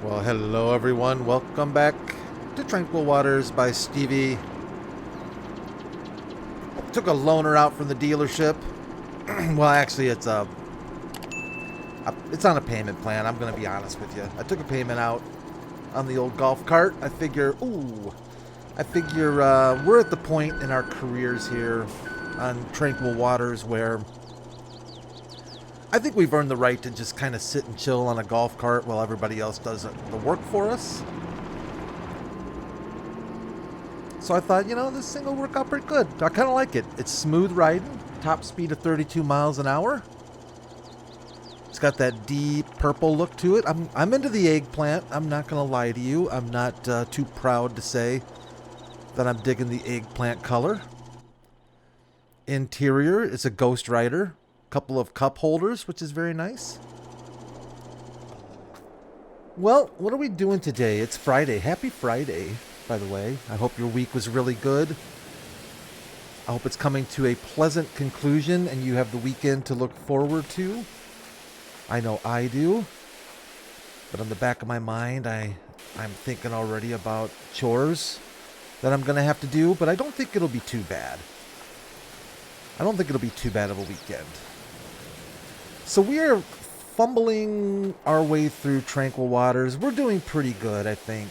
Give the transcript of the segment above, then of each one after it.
Well, hello everyone. Welcome back to Tranquil Waters by Stevie. Took a loaner out from the dealership. Well, actually, it's on a payment plan. I'm going to be honest with you. I took a payment out on the old golf cart. I figure we're at the point in our careers here on Tranquil Waters where I think we've earned the right to just kind of sit and chill on a golf cart while everybody else does the work for us. So I thought, this thing will work out pretty good. I kind of like it. It's smooth riding, top speed of 32 miles an hour. It's got that deep purple look to it. I'm into the eggplant. I'm not going to lie to you. I'm not too proud to say that I'm digging the eggplant color. Interior is a Ghost Rider. Couple of cup holders, which is very nice. Well, what are we doing today? It's Friday. Happy Friday, by the way. I hope your week was really good. I hope it's coming to a pleasant conclusion and you have the weekend to look forward to. I know I do. But on the back of my mind, I'm thinking already about chores that I'm going to have to do, but I don't think it'll be too bad. I don't think it'll be too bad of a weekend. So we are fumbling our way through Tranquil Waters. We're doing pretty good, I think.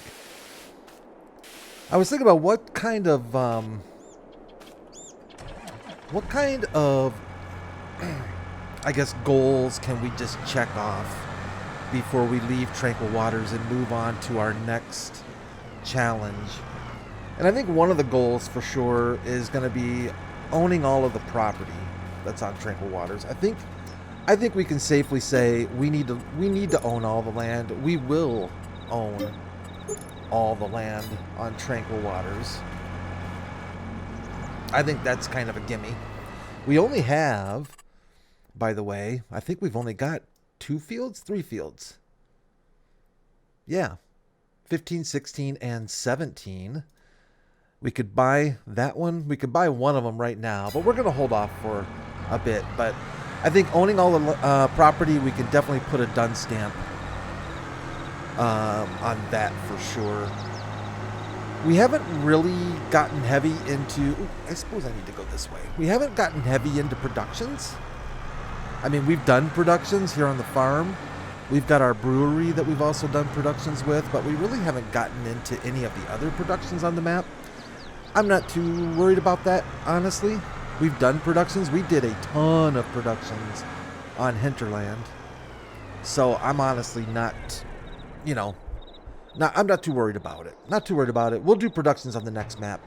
I was thinking about what kind of I guess goals can we just check off before we leave Tranquil Waters and move on to our next challenge. And I think one of the goals for sure is going to be owning all of the property that's on Tranquil Waters. I think we can safely say we need to own all the land. We will own all the land on Tranquil Waters. I think that's kind of a gimme. We only have, by the way, I think we've only got 3 fields. Yeah. 15, 16, and 17. We could buy that one. We could buy one of them right now, but we're going to hold off for a bit. But I think owning all the property, we can definitely put a done stamp on that for sure. We haven't really gotten heavy into... I suppose I need to go this way. We haven't gotten heavy into productions. I mean, we've done productions here on the farm. We've got our brewery that we've also done productions with, but we really haven't gotten into any of the other productions on the map. I'm not too worried about that, honestly. We've done productions. We did a ton of productions on Hinterland. So I'm honestly not, I'm not too worried about it. Not too worried about it. We'll do productions on the next map.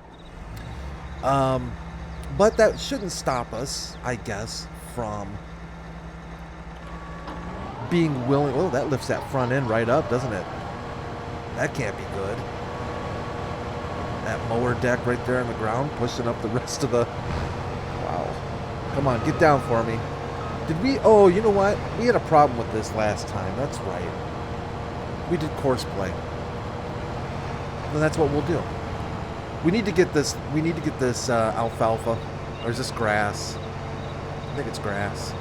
But that shouldn't stop us, I guess, from being willing. Oh, that lifts that front end right up, doesn't it? That can't be good. That mower deck right there on the ground, pushing up the rest of the... Wow. Come on, get down for me. Did we... Oh, you know what? We had a problem with this last time. That's right. We did course play. Then that's what we'll do. We need to get this... alfalfa. Or is this grass? I think it's grass.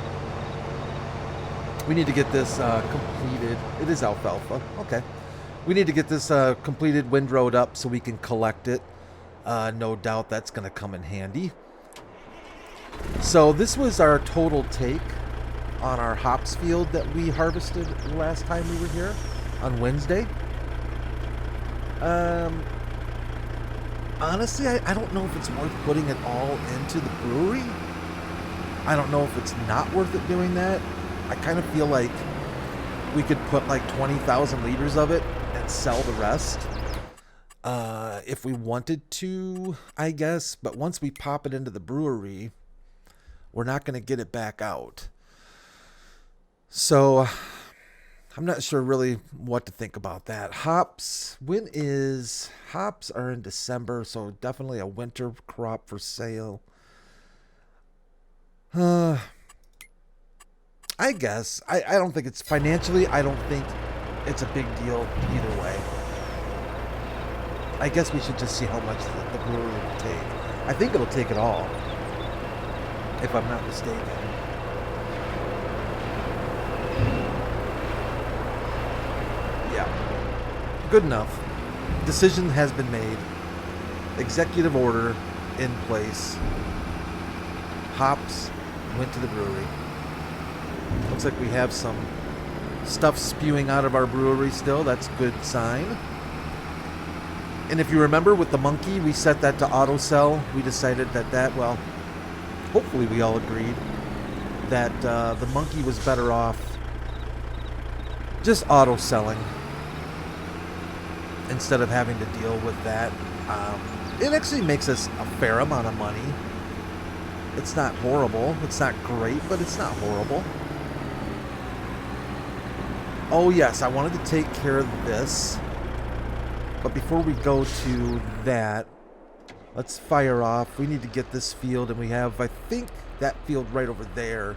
We need to get this completed. It is alfalfa. Okay. We need to get this completed windrowed up so we can collect it. No doubt that's going to come in handy. So this was our total take on our hops field that we harvested last time we were here on Wednesday. Honestly, I don't know if it's worth putting it all into the brewery. I don't know if it's not worth it doing that. I kind of feel like we could put like 20,000 liters of it and sell the rest if we wanted to, I guess. But once we pop it into the brewery, we're not going to get it back out. So I'm not sure really what to think about that. Hops are in December, so definitely a winter crop for sale. I guess. I don't think it's financially, I don't think it's a big deal either way. I guess we should just see how much the brewery will take. I think it'll take it all, if I'm not mistaken. Yeah. Good enough. Decision has been made. Executive order in place. Hops went to the brewery. Looks like we have some stuff spewing out of our brewery still. That's a good sign. And if you remember with the monkey, we set that to auto sell. We decided that well, hopefully we all agreed that the monkey was better off just auto selling instead of having to deal with that. It actually makes us a fair amount of money. It's not horrible. It's not great, but it's not horrible. Oh yes, I wanted to take care of this. But before we go to that, let's fire off. We need to get this field, and we have, I think, that field right over there.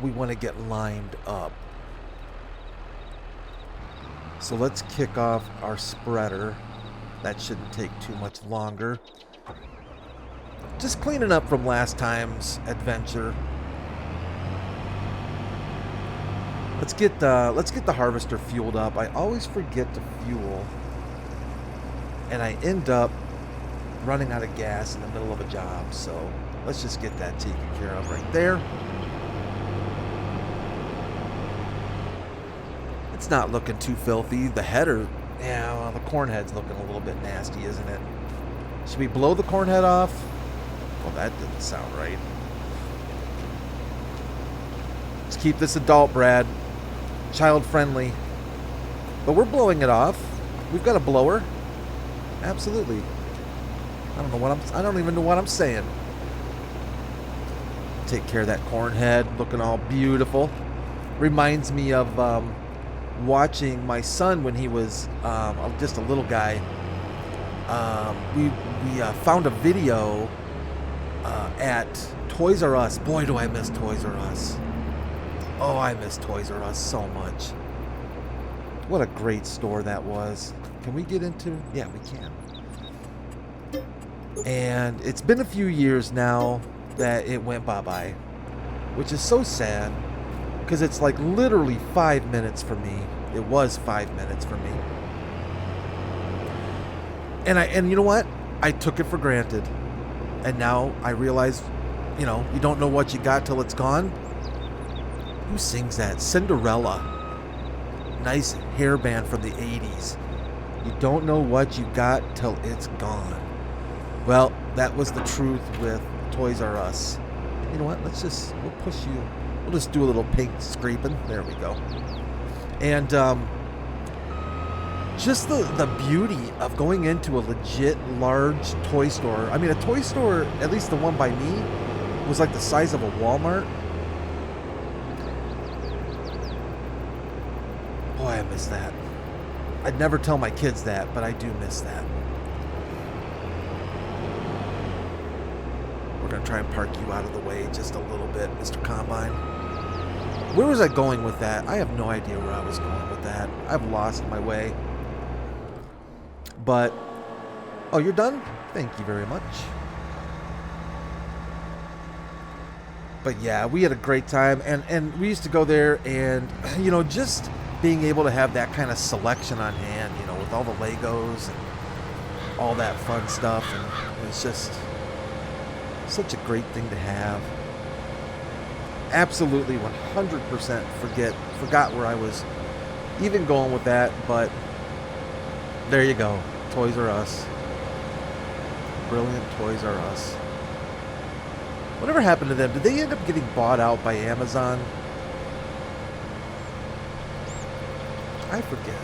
We want to get lined up. So let's kick off our spreader. That shouldn't take too much longer. Just cleaning up from last time's adventure. Let's get the harvester fueled up. I always forget to fuel, and I end up running out of gas in the middle of a job. So let's just get that taken care of right there. It's not looking too filthy. The header, yeah, well, the corn head's looking a little bit nasty, isn't it? Should we blow the corn head off? Well, that didn't sound right. Let's keep this adult, Brad. Child friendly. But we're blowing it off. We've got a blower. Absolutely. I don't even know what I'm saying. Take care of that corn head, looking all beautiful. Reminds me of watching my son when he was just a little guy. We found a video at Toys R Us. Boy, do I miss Toys R Us. Oh, I miss Toys R Us so much. What a great store that was. Can we get into? Yeah, we can. And it's been a few years now that it went bye-bye, which is so sad because it's like literally 5 minutes for me. It was 5 minutes for me. And you know what? I took it for granted. And now I realize, you don't know what you got till it's gone. Who sings that? Cinderella. Nice hairband from the 80s. You don't know what you got till it's gone. Well, that was the truth with Toys R Us. You know what? We'll push you. We'll just do a little pink scraping. There we go. And just the beauty of going into a legit large toy store. I mean, a toy store, at least the one by me, was like the size of a Walmart. Boy, I miss that. I'd never tell my kids that, but I do miss that. We're going to try and park you out of the way just a little bit, Mr. Combine. Where was I going with that? I have no idea where I was going with that. I've lost my way. But, oh, you're done? Thank you very much. But yeah, we had a great time, and we used to go there, and, just being able to have that kind of selection on hand, with all the Legos and all that fun stuff, and it's just such a great thing to have. Absolutely 100% forgot where I was even going with that, but there you go. Toys R Us. Brilliant Toys R Us. Whatever happened to them? Did they end up getting bought out by Amazon? I forget.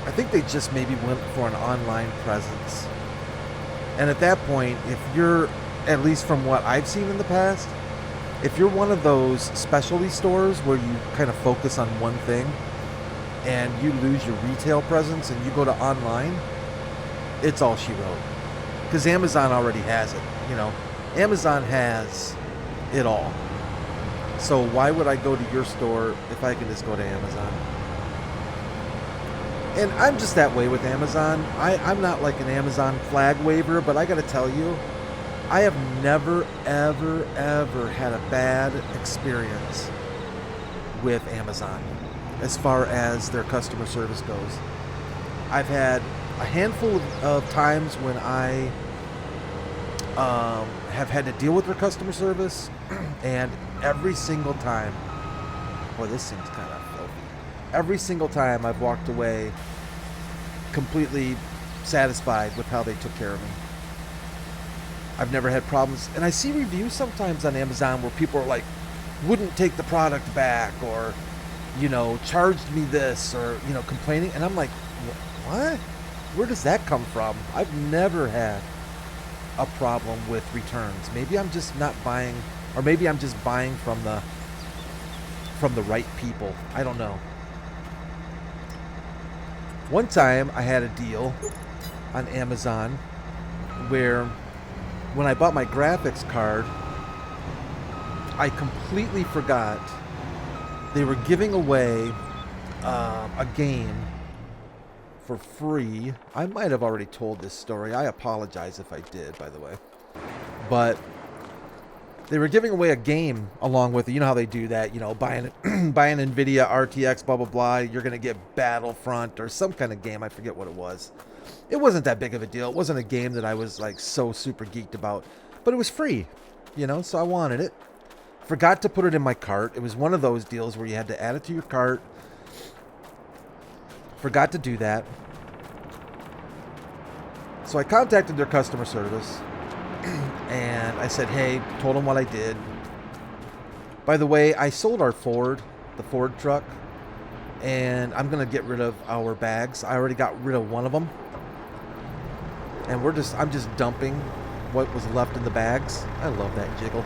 I think they just maybe went for an online presence. And at that point, if you're, at least from what I've seen in the past, if you're one of those specialty stores where you kind of focus on one thing and you lose your retail presence and you go to online, it's all she wrote. Because Amazon already has it. Amazon has it all. So why would I go to your store if I can just go to Amazon? And I'm just that way with Amazon. I'm not like an Amazon flag waver, but I got to tell you, I have never, ever, ever had a bad experience with Amazon. as far as their customer service goes. I've had a handful of times when I have had to deal with their customer service, and every single time, boy, this thing's kind of filthy. Every single time I've walked away completely satisfied with how they took care of me. I've never had problems. And I see reviews sometimes on Amazon where people are like, wouldn't take the product back, or, you know, charged me this, or, you know, complaining. And I'm like, what? Where does that come from? I've never had a problem with returns. Maybe I'm just not buying, or maybe I'm just buying from the right people. I don't know. One time I had a deal on Amazon where when I bought my graphics card, I completely forgot they were giving away a game for free. I might have already told this story. I apologize if I did, by the way. But they were giving away a game along with it. You know how they do that, you know, buy an NVIDIA RTX, blah, blah, blah. You're going to get Battlefront or some kind of game. I forget what it was. It wasn't that big of a deal. It wasn't a game that I was like so super geeked about. But it was free, you know, so I wanted it. Forgot to put it in my cart. It was one of those deals where you had to add it to your cart. Forgot to do that. So I contacted their customer service. And I said, hey, told them what I did. By the way, I sold our Ford, the Ford truck, and I'm going to get rid of our bags. I already got rid of one of them. And I'm just dumping what was left in the bags. I love that jiggle.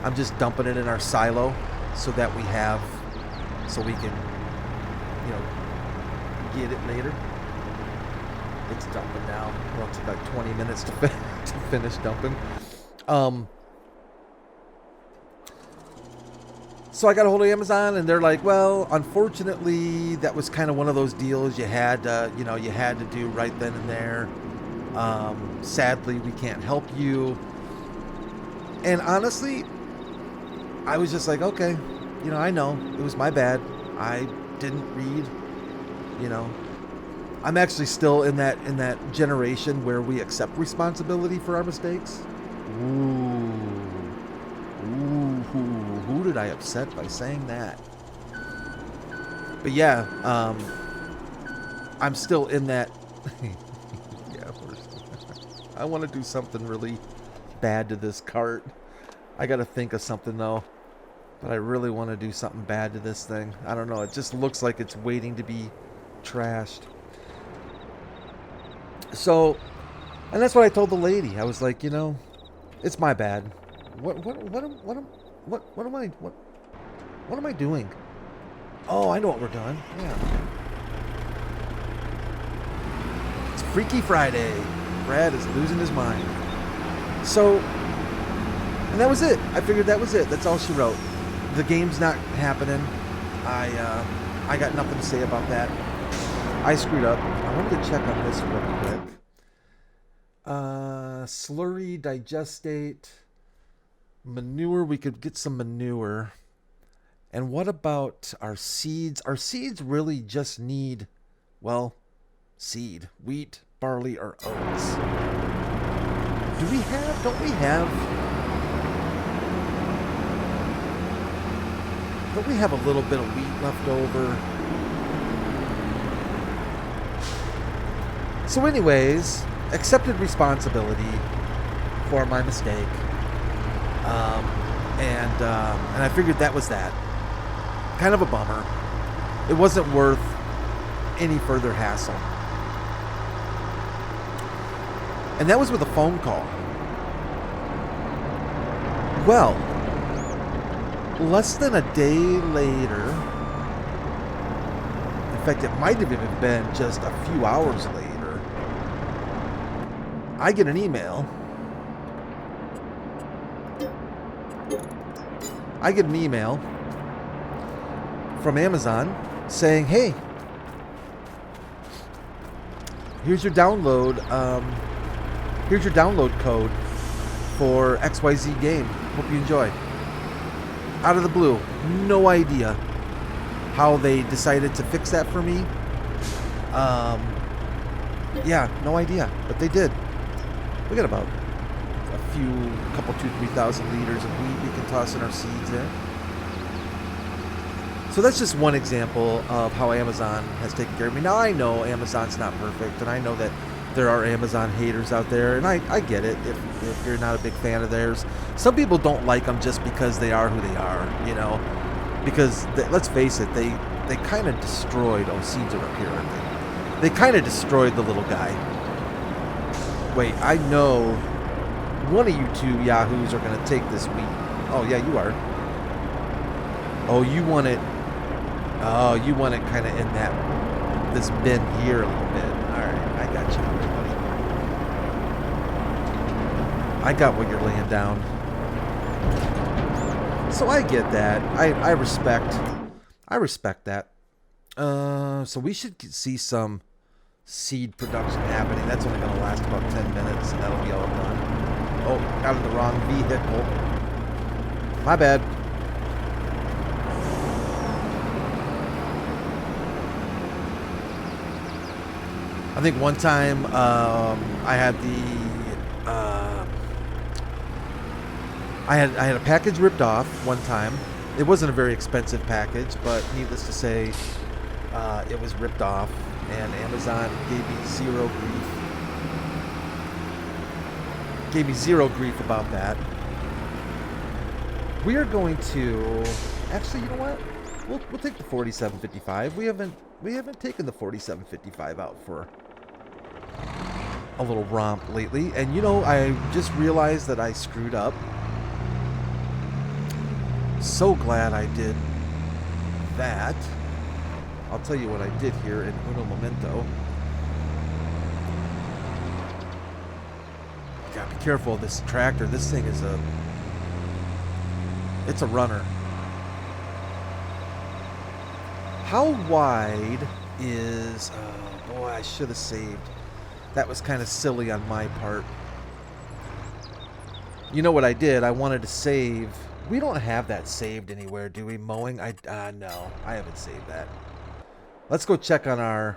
I'm just dumping it in our silo so we can, you know, get it later. It's dumping now. It'll take like 20 minutes to finish dumping. So I got a hold of Amazon, and they're like, well, unfortunately, that was kind of one of those deals you had to do right then and there. Sadly, we can't help you. And honestly, I was just like, okay, you know, I know it was my bad. I didn't read, you know. I'm actually still in that generation where we accept responsibility for our mistakes. Ooh, who did I upset by saying that? But yeah, I'm still in that. Yeah, I want to do something really bad to this cart. I got to think of something though. But I really want to do something bad to this thing. I don't know. It just looks like it's waiting to be trashed. So, and that's what I told the lady. I was like, you know, it's my bad. What am I doing? Oh, I know what we're doing. Yeah. It's Freaky Friday. Brad is losing his mind. So, and that was it. I figured that was it. That's all she wrote. The game's not happening. I got nothing to say about that. I screwed up. I wanted to check on this real quick. Slurry, digestate, manure. We could get some manure. And what about our seeds? Our seeds really just need, well, seed. Wheat, barley, or oats. Don't we have a little bit of wheat left over? So anyways, accepted responsibility for my mistake. And I figured that was that. Kind of a bummer. It wasn't worth any further hassle. And that was with a phone call. Well, less than a day later, in fact, it might have even been just a few hours later, I get an email. From Amazon saying, hey, here's your download code for XYZ game. Hope you enjoy. Out of the blue. No idea. how they decided to fix that for me, yeah, no idea, but they did. We got about a couple 2,000-3,000 liters of wheat we can toss in our seeds there. So that's just one example of how Amazon has taken care of me. Now, I know Amazon's not perfect, and I know that there are Amazon haters out there, and I get it if you're not a big fan of theirs. Some people don't like them just because they are who they are, you know, because let's face it, they kind of destroyed, oh, seeds are up here, aren't they? They kind of destroyed the little guy. Wait, I know one of you two yahoos are going to take this wheat. Oh, yeah, you are. Oh, you want it. Oh, you want it kind of in this bin here a little bit. All right, I got you, buddy. I got what you're laying down. So I get that. I respect that. So we should see some seed production happening. That's only going to last about 10 minutes, and that'll be all done. Oh, got in the wrong vehicle. My bad. I think one time I had I had a package ripped off one time. It wasn't a very expensive package, but needless to say, it was ripped off, and Amazon gave me zero grief about that. We are going to actually, you know what? We'll take the 4755. We haven't taken the 4755 out for a little romp lately, and you know, I just realized that I screwed up. So glad I did that. I'll tell you what I did here in uno momento. Gotta be careful of this tractor. This thing is it's a runner. How wide is... Oh boy, I should have saved. That was kind of silly on my part. You know what I did? I wanted to save... We don't have that saved anywhere, do we? Mowing? No, I haven't saved that. Let's go check on our...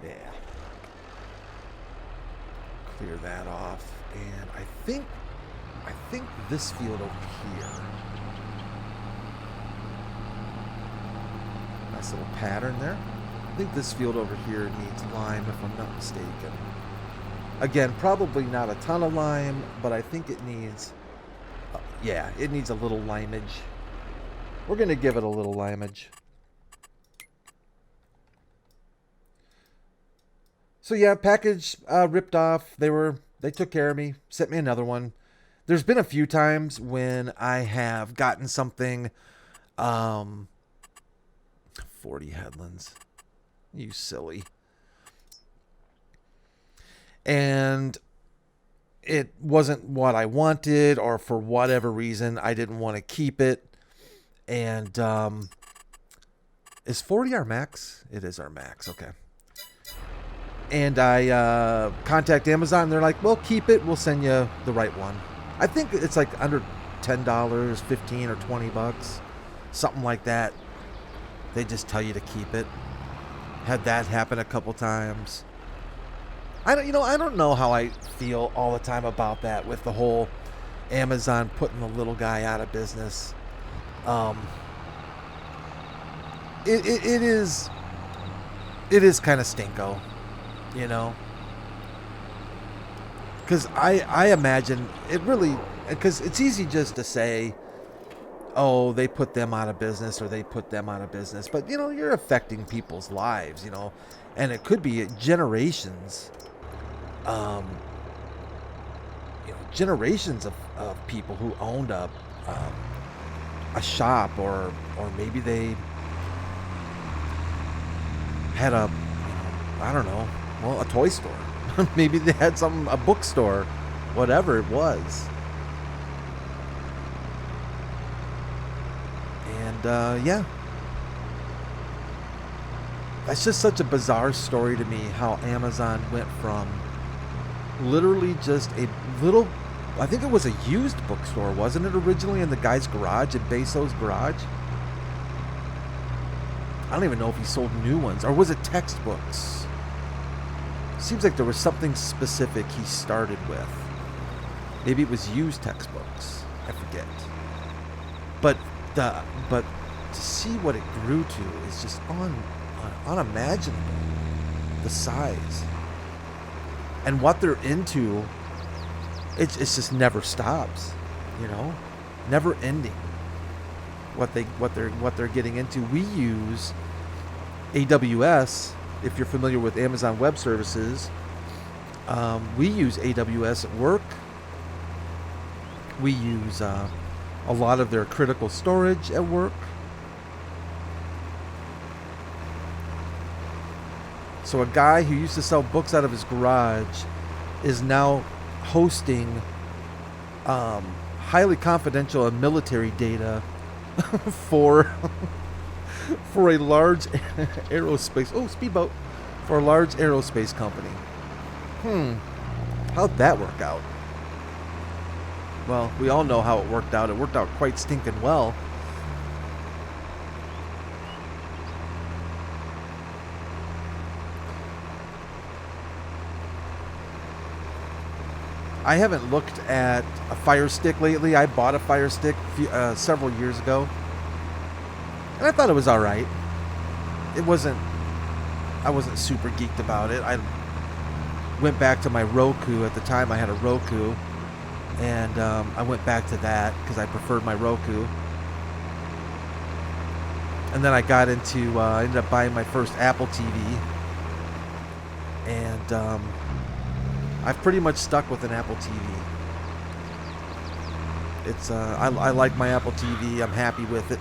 Yeah. Clear that off. And I think this field over here... Nice little pattern there. I think this field over here needs lime, if I'm not mistaken. Again, probably not a ton of lime, but I think it needs... yeah, it needs a little limeage. We're going to give it a little limeage. So yeah, package ripped off. They took care of me, sent me another one. There's been a few times when I have gotten something... 40 headlands. You silly. And it wasn't what I wanted, or for whatever reason, I didn't want to keep it. And is 40 our max? It is our max. Okay. And I contact Amazon. And they're like, well, keep it. We'll send you the right one. I think it's like under $10, 15 or 20 bucks. Something like that. They just tell you to keep it. Had that happen a couple times. I don't know how I feel all the time about that with the whole Amazon putting the little guy out of business. It is kind of stinko, you know. Because I imagine it really, because it's easy just to say, oh, they put them out of business, or they put them out of business. But, you know, you're affecting people's lives, you know. And it could be generations, generations of people who owned a shop, or maybe they had a toy store. Maybe they had a bookstore, whatever it was. Yeah, that's just such a bizarre story to me, how Amazon went from literally just a little I think it was a used bookstore, wasn't it, originally in the guy's garage, in Beso's garage? I don't even know if he sold new ones. Or was it textbooks? Seems like there was something specific he started with. Maybe it was used textbooks. I forget. But to see what it grew to is just unimaginable. The size. And what they're into, it's just never stops, you know? Never ending. What they're getting into. We use AWS. If you're familiar with Amazon Web Services, we use AWS at work. We use a lot of their critical storage at work. So a guy who used to sell books out of his garage is now hosting highly confidential and military data for a large aerospace speedboat for a large aerospace company. How'd that work out? Well, we all know how it worked out. It worked out quite stinking well. I haven't looked at a Fire Stick lately. I bought a Fire Stick several years ago, and I thought it was all right. I wasn't super geeked about it. I went back to my Roku. At the time, I had a Roku, and I went back to that because I preferred my Roku. And then I got into, I ended up buying my first Apple TV, and I've pretty much stuck with an Apple TV. It's I like my Apple TV. I'm happy with it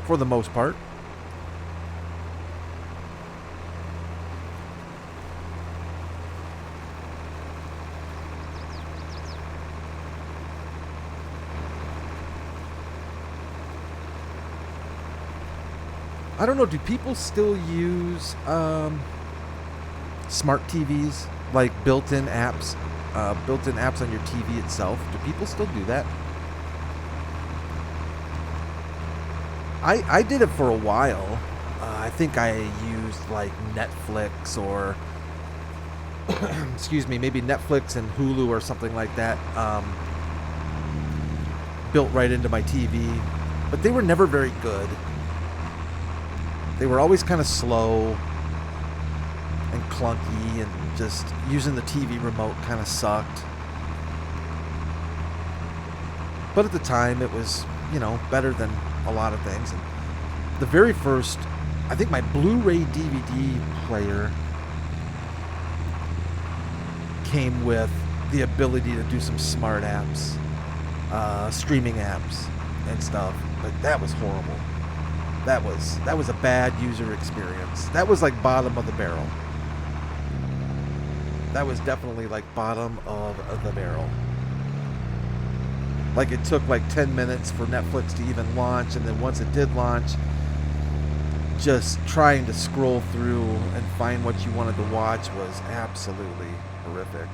for the most part. I don't know, do people still use smart TVs, like built-in apps on your TV itself? Do people still do that? I did it for a while. I think I used like Netflix or excuse me, maybe Netflix and Hulu or something like that, built right into my TV, but they were never very good. They were always kind of slow and clunky, and just using the TV remote kind of sucked. But at the time, it was, you know, better than a lot of things. And the very first, I think my Blu-ray DVD player came with the ability to do some smart apps, streaming apps and stuff. But that was horrible. That was a bad user experience. That was like bottom of the barrel. That was definitely like bottom of the barrel. Like it took like 10 minutes for Netflix to even launch, and then once it did launch, just trying to scroll through and find what you wanted to watch was absolutely horrific.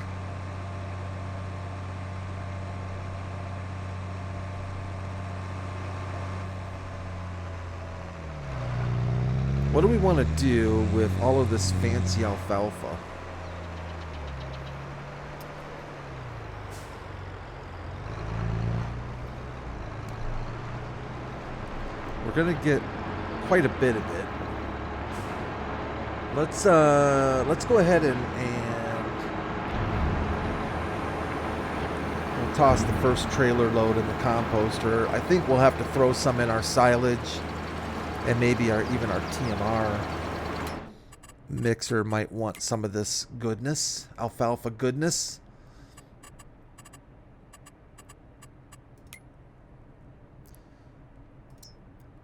What do we want to do with all of this fancy alfalfa? We're going to get quite a bit of it. Let's go ahead and we'll toss the first trailer load in the composter. I think we'll have to throw some in our silage. And maybe even our TMR mixer might want some of this goodness, alfalfa goodness.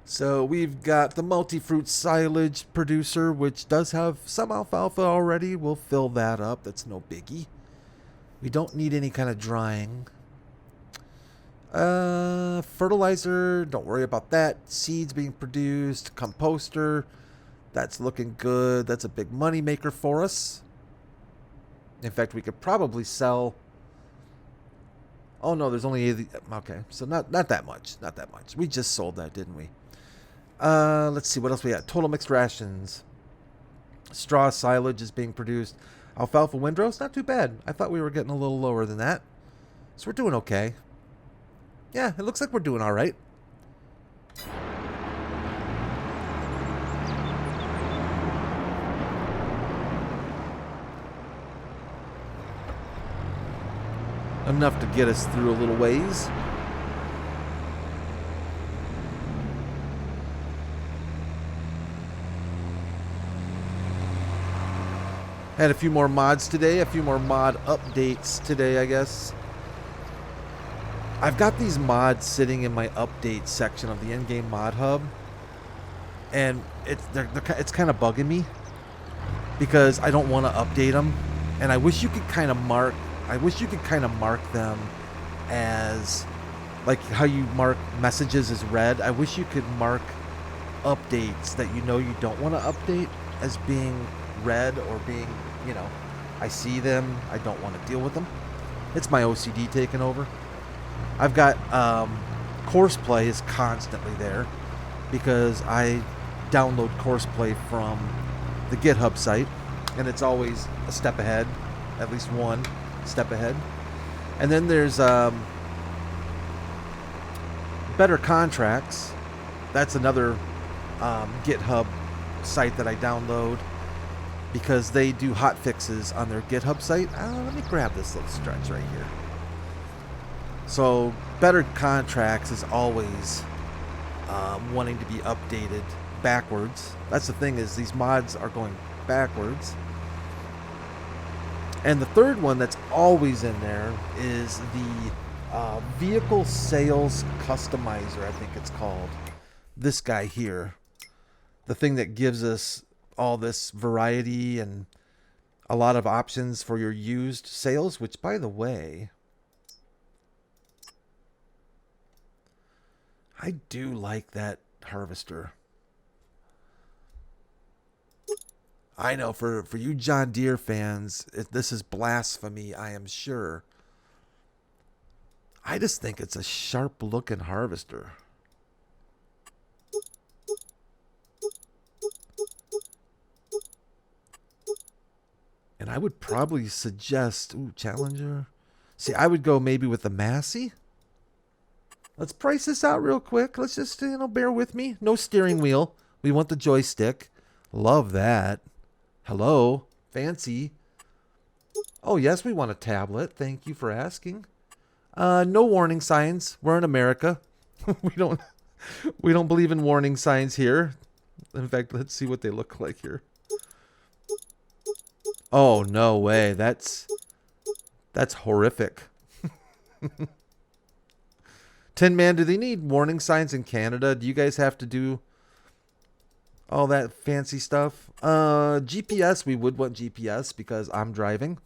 So we've got the multi-fruit silage producer, which does have some alfalfa already. We'll fill that up. That's no biggie. We don't need any kind of drying. Fertilizer, don't worry about that. Seeds being produced. Composter, that's looking good. That's a big money maker for us. In fact, we could probably sell... Oh, no, there's only... Okay, so not that much. Not that much. We just sold that, didn't we? Let's see, what else we got? Total mixed rations. Straw silage is being produced. Alfalfa windrows, not too bad. I thought we were getting a little lower than that. So we're doing okay. Yeah, it looks like we're doing all right. Enough to get us through a little ways. Had a few more mods today, a few more mod updates today, I guess. I've got these mods sitting in my update section of the Endgame Mod Hub, and it's kind of bugging me because I don't want to update them, and I wish you could kind of mark them as like how you mark messages as red. I wish you could mark updates that you don't want to update as being red or being, I see them, I don't want to deal with them. It's my OCD taking over. I've got Courseplay is constantly there because I download Courseplay from the GitHub site, and it's always a step ahead, at least one step ahead. And then there's Better Contracts. That's another GitHub site that I download because they do hot fixes on their GitHub site. Let me grab this little stretch right here. So Better Contracts is always wanting to be updated backwards. That's the thing, is these mods are going backwards. And the third one that's always in there is the Vehicle Sales Customizer, I think it's called. This guy here. The thing that gives us all this variety and a lot of options for your used sales, which, by the way, I do like that harvester. I know for you John Deere fans, this is blasphemy, I am sure. I just think it's a sharp looking harvester. And I would probably suggest, Challenger. See, I would go maybe with the Massey. Let's price this out real quick. Let's just, bear with me. No steering wheel. We want the joystick. Love that. Hello. Fancy. Oh, yes, we want a tablet. Thank you for asking. No warning signs. We're in America. we don't believe in warning signs here. In fact, let's see what they look like here. Oh, no way. That's horrific. Tin Man, do they need warning signs in Canada? Do you guys have to do all that fancy stuff? GPS, we would want GPS because I'm driving.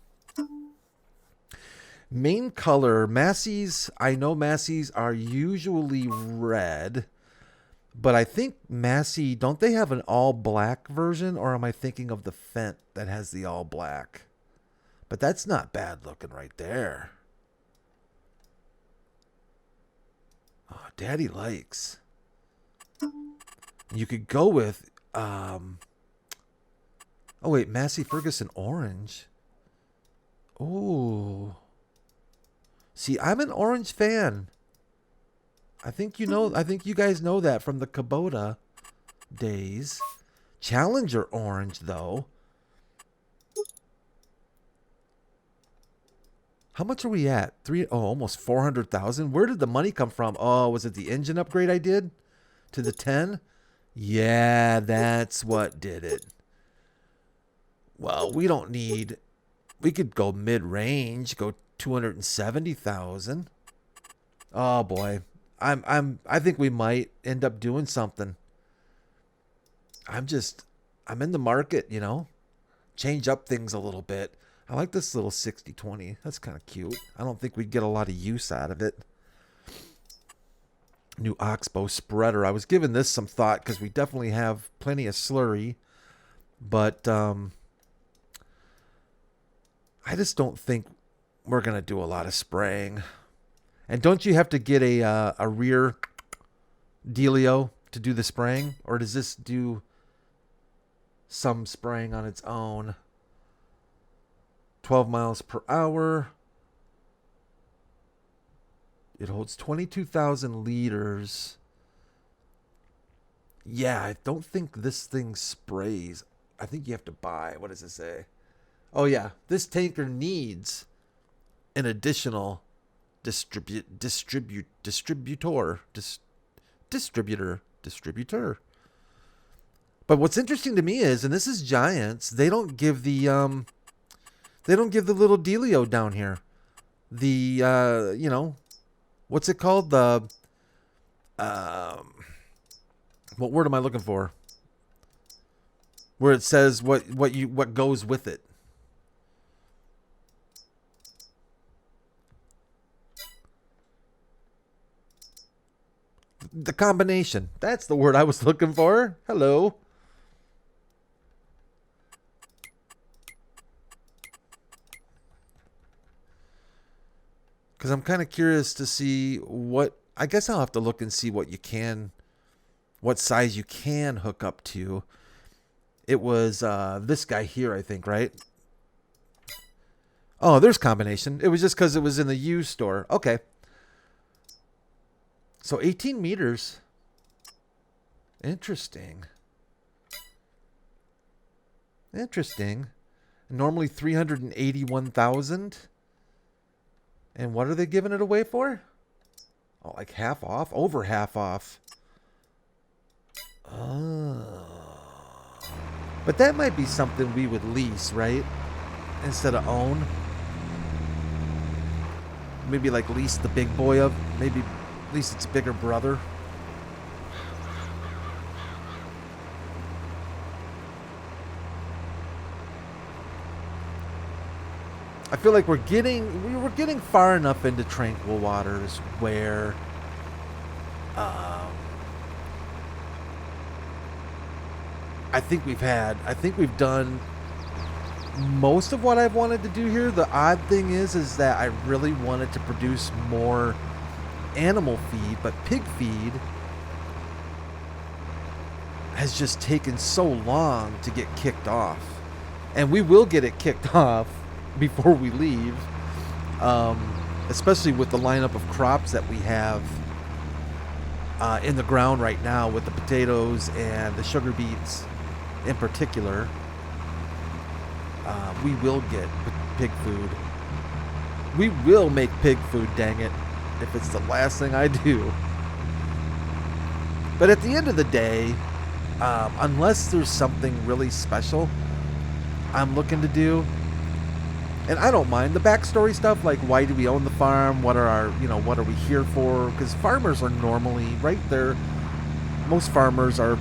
Main color, Massey's. I know Massey's are usually red, but I think Massey, don't they have an all black version, or am I thinking of the Fent that has the all black? But that's not bad looking right there. Oh, Daddy likes. You could go with oh wait, Massey Ferguson orange. Oh. See, I'm an orange fan. I think you guys know that from the Kubota days. Challenger orange, though. How much are we at? Almost 400,000. Where did the money come from? Oh, was it the engine upgrade I did to the 10? Yeah, that's what did it. Well, we don't need. We could go mid-range, go 270,000. Oh boy. I think we might end up doing something. I'm in the market, change up things a little bit. I like this little 6020. That's kind of cute. I don't think we'd get a lot of use out of it. New Oxbow spreader. I was giving this some thought because we definitely have plenty of slurry. But I just don't think we're going to do a lot of spraying. And don't you have to get a rear dealio to do the spraying? Or does this do some spraying on its own? 12 miles per hour. It holds 22,000 liters. Yeah, I don't think this thing sprays. I think you have to buy. What does it say? Oh, yeah. This tanker needs an additional distributor. But what's interesting to me is, and this is Giants, they don't give the little dealio down here. The you know, what's it called? The what word am I looking for? Where it says what goes with it. The combination. That's the word I was looking for. Hello. Because I'm kind of curious to see what... I guess I'll have to look and see what you can... What size you can hook up to. It was this guy here, I think, right? Oh, there's combination. It was just because it was in the used store. Okay. So 18 meters. Interesting. Interesting. Normally 381,000. And what are they giving it away for? Oh, like half off? Over half off. Oh. But that might be something we would lease, right? Instead of own. Maybe like lease the big boy of. Maybe lease its bigger brother. I feel like we're getting far enough into Tranquil Waters where I think we've done most of what I've wanted to do here. The odd thing is that I really wanted to produce more animal feed, but pig feed has just taken so long to get kicked off. And we will get it kicked off before we leave, especially with the lineup of crops that we have in the ground right now, with the potatoes and the sugar beets in particular. We will get pig food. We will make pig food, dang it, if it's the last thing I do. But at the end of the day, unless there's something really special I'm looking to do, and I don't mind the backstory stuff, like why do we own the farm? What are our, what are we here for? Because farmers are normally right there. Most farmers are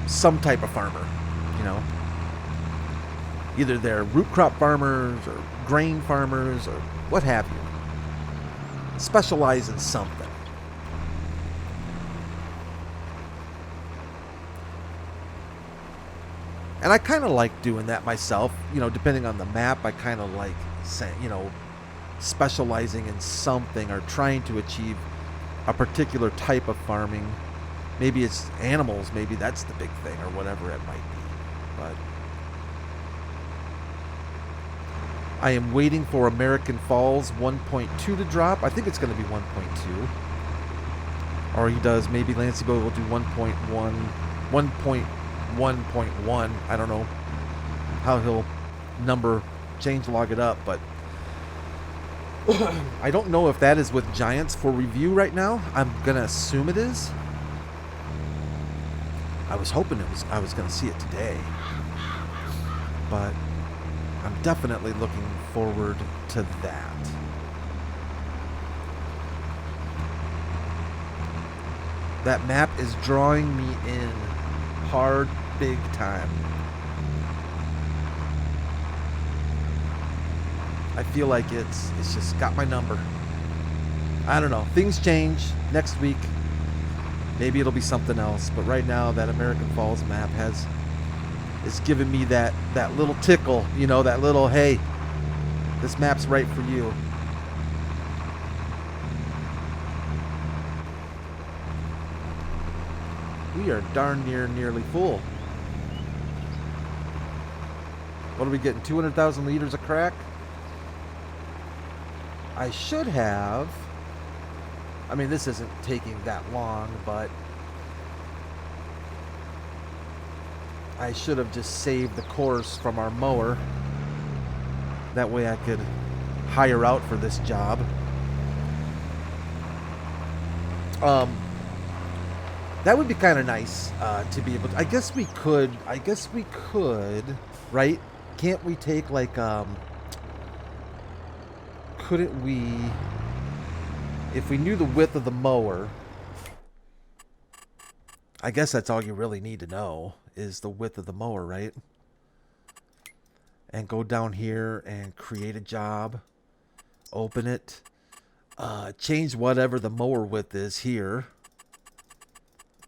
some type of farmer, Either they're root crop farmers or grain farmers or what have you. Specialize in something. And I kind of like doing that myself. Depending on the map, I kind of like saying, specializing in something or trying to achieve a particular type of farming. Maybe it's animals. Maybe that's the big thing or whatever it might be. But I am waiting for American Falls 1.2 to drop. I think it's going to be 1.2. Or he does. Maybe Lancey Boy will do 1.1. 1.1. I don't know how he'll change log it up, but I don't know if that is with Giants for review right now. I'm gonna assume it is. I was hoping I was gonna see it today, but I'm definitely looking forward to that. That map is drawing me in hard, big time. I feel like it's just got my number. I don't know. Things change next week. Maybe it'll be something else. But right now, that American Falls map is giving me that little tickle. That little, hey, This map's right for you. We are darn nearly full. What are we getting? 200,000 liters of crack? I should have. I mean, this isn't taking that long, but I should have just saved the course from our mower. That way I could hire out for this job. That would be kind of nice to be able to. I guess we could, right? Can't we take like, couldn't we, if we knew the width of the mower, I guess that's all you really need to know is the width of the mower, right? And go down here and create a job, open it, change whatever the mower width is here.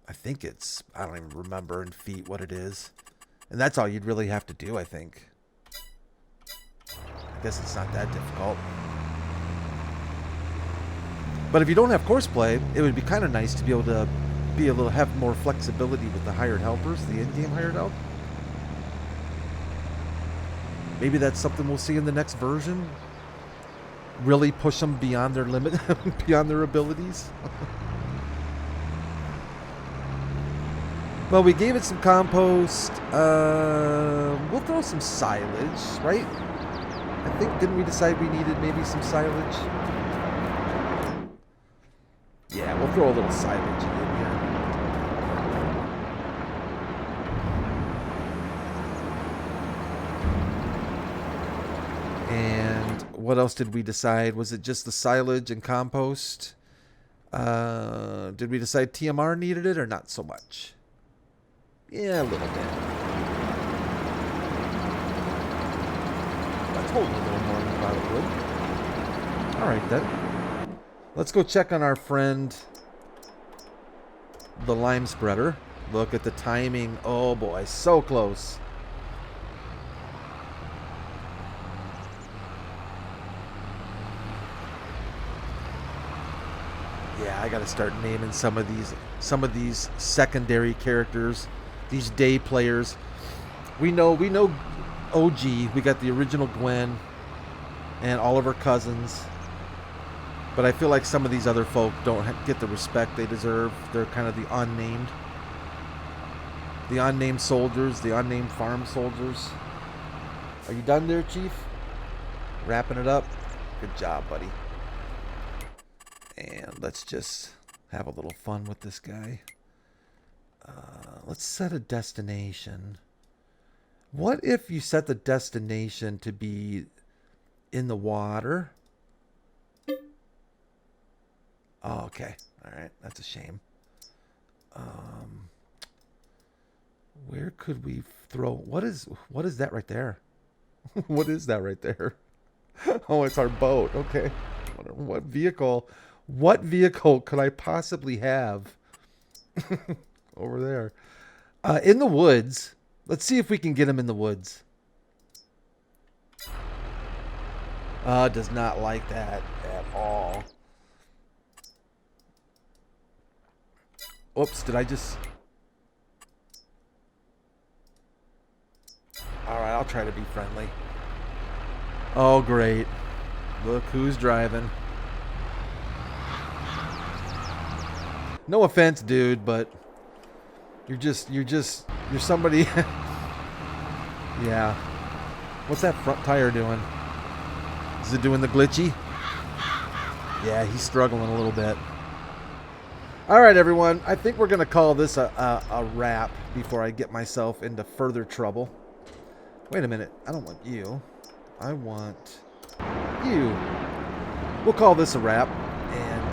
I think it's, I don't even remember in feet what it is. And that's all you'd really have to do, I think. I guess it's not that difficult. But if you don't have course play, it would be kind of nice to be able to have more flexibility with the hired helpers, the in-game hired help. Maybe that's something we'll see in the next version. Really push them beyond their limit, beyond their abilities. Well, we gave it some compost. We'll throw some silage, right? I think, didn't we decide we needed maybe some silage? Yeah, we'll throw a little silage in here. And what else did we decide? Was it just the silage and compost? Did we decide TMR needed it or not so much? Yeah, a little bit. Let's hold a little more than I thought it would. Alright then. Let's go check on our friend, the lime spreader. Look at the timing. Oh boy, so close. Yeah, I gotta start naming some of these secondary characters. These day players. We know OG. We got the original Gwen and all of her cousins. But I feel like some of these other folk don't get the respect they deserve. They're kind of the unnamed. The unnamed soldiers, the unnamed farm soldiers. Are you done there, Chief? Wrapping it up? Good job, buddy. And let's just have a little fun with this guy. Let's set a destination. What if you set the destination to be in the water? Oh, okay. All right. That's a shame. Where could we throw? What is that right there? What is that right there? Oh, it's our boat. Okay. What vehicle could I possibly have over there? In the woods. Let's see if we can get him in the woods. Does not like that at all. Oops, did I just... Alright, I'll try to be friendly. Oh, great. Look who's driving. No offense, dude, but you're somebody. Yeah. What's that front tire doing? Is it doing the glitchy? Yeah, he's struggling a little bit. All right, everyone. I think we're going to call this a wrap before I get myself into further trouble. Wait a minute. I don't want you. I want you. We'll call this a wrap and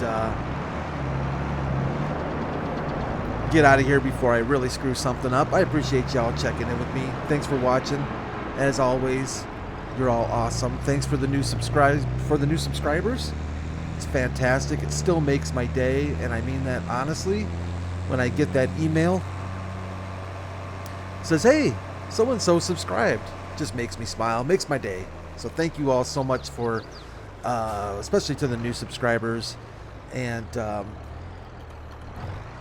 get out of here before I really screw something up. I appreciate y'all checking in with me. Thanks for watching. As always, you're all awesome. Thanks for the new subscribers. It's fantastic. It still makes my day, and I mean that honestly. When I get that email, it says, "Hey, so and so subscribed," just makes me smile, makes my day. So thank you all so much for, especially to the new subscribers. And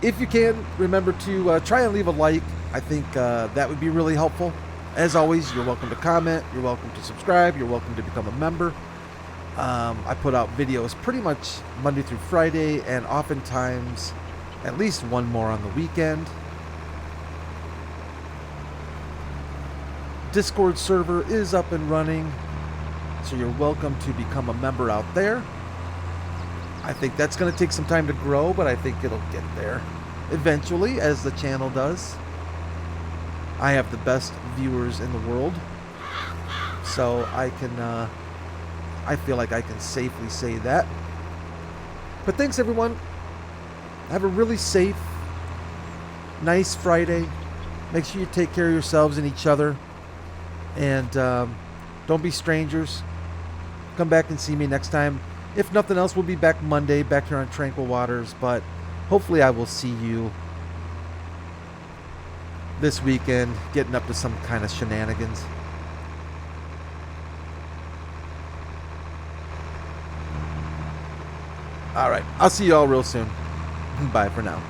if you can, remember to try and leave a like. I think that would be really helpful. As always, you're welcome to comment. You're welcome to subscribe. You're welcome to become a member. I put out videos pretty much Monday through Friday, and oftentimes at least one more on the weekend. Discord server is up and running, so you're welcome to become a member out there. I think that's going to take some time to grow, but I think it'll get there eventually, as the channel does. I have the best viewers in the world, so I feel like I can safely say that. But thanks, everyone. Have a really safe, nice Friday. Make sure you take care of yourselves and each other. And don't be strangers. Come back and see me next time. If nothing else, we'll be back Monday, back here on Tranquil Waters. But hopefully I will see you this weekend, getting up to some kind of shenanigans. All right. I'll see you all real soon. Bye for now.